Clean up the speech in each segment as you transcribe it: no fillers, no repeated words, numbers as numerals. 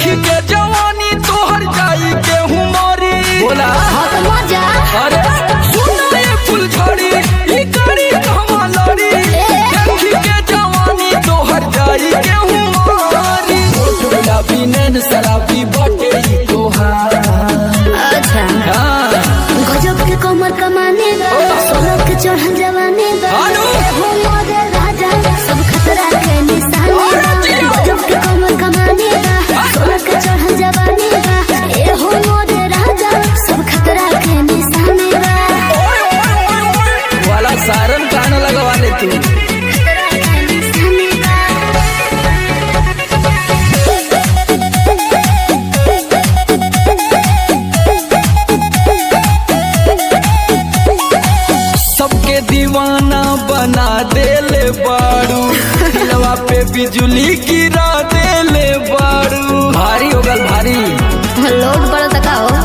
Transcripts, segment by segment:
देखी के जवानी तोहर जाई के हुमारी बोला बहुत मजा। अरे सुना ये फुलझड़ी ई कड़ी कहवा लड़ी देखी के जवानी तोहर जाई के हुमारी गुलाबी नैन शराबी बटे ई तोहार। अच्छा गजब के कमर कमाने बा, सोलह के चढ़ल जवाने बा, हो मोरे राजा सब खतरा के निशाने बा। गजब के कमर कमाने बा, सोलह के चढ़ल जवाने बा, ए हो मोरे राजा सब खतरा के निशाने बा। वाला सारन कान लगवा ले तू। खतरा के निशाने बा। सबके दीवाना बना देले बाड़ू दिलवा पे बिजली गिरा देले बाड़ू। भारी हो गल भारी। लोड पड़ा तका हो।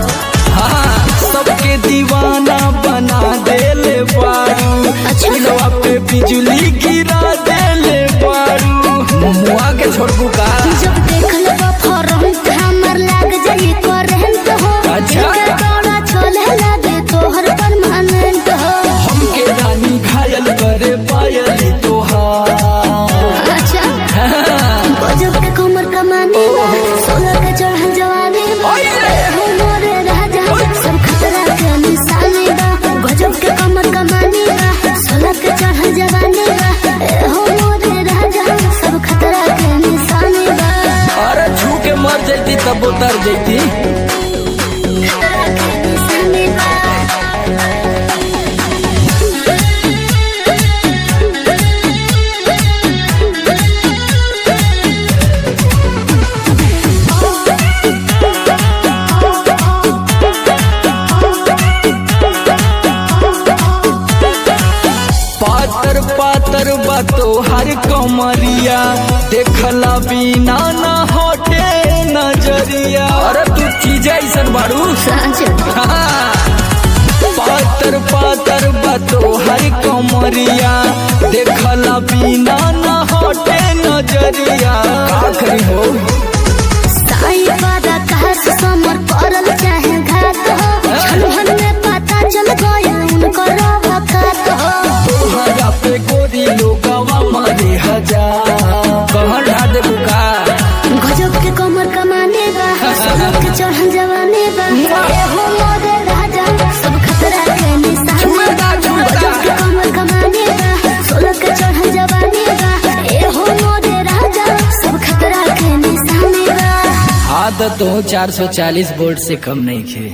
हाँ सबके दीवाना बना देले बाड़ू दिलवा पे बिजली गिरा देले बाड़ू। मुआ के छोड़बू का जब देख लेबा फॉर्म हमर लाग जाई करंट हो। अच्छा। तोरा छोले लागे तोहर परमानेंट हो। हमके रानी घायल करे पायल तोहार। अच्छा गजब के कमर कमाने बा, सोलह के चढ़ल जवानी बा, हो मोरे राजा सब खतरा के निशाने बा। गजब के कमर कमाने बा, सोलह के चढ़ल जवानी बा, हो मोरे राजा सब खतरा के निशाने बा। अरे छू के मर जैती तब उतर जैती। खतरा के निशाने बा। पातर पातर बातो हर कमरिया देखला बिना ना हटे नजरिया। अरे तू चीज ऐसन बाड़ू। सच पातर पातर बातो हर कमरिया देखला बिना ना हटे नजरिया। का करी हो साई बारा कहत समर करल चाहे घात हो। छलहन में पता चल गया उनकर वकात हो। तोहरा पे गोरी लोगवा मारे हजार। कहर ढा दे बुका गजब के कमर कमाने बा, सोलह के चढ़ल जवाने बा, ए हो मोरे राजा सब खतरा के निशाने बा। गजब के कमर कमाने बा, सोलह के चढ़ल जवाने बा, ए हो मोरे राजा सब खतरा के निशाने बा। आदत हो 440 वोल्ट से कम नहीं खे।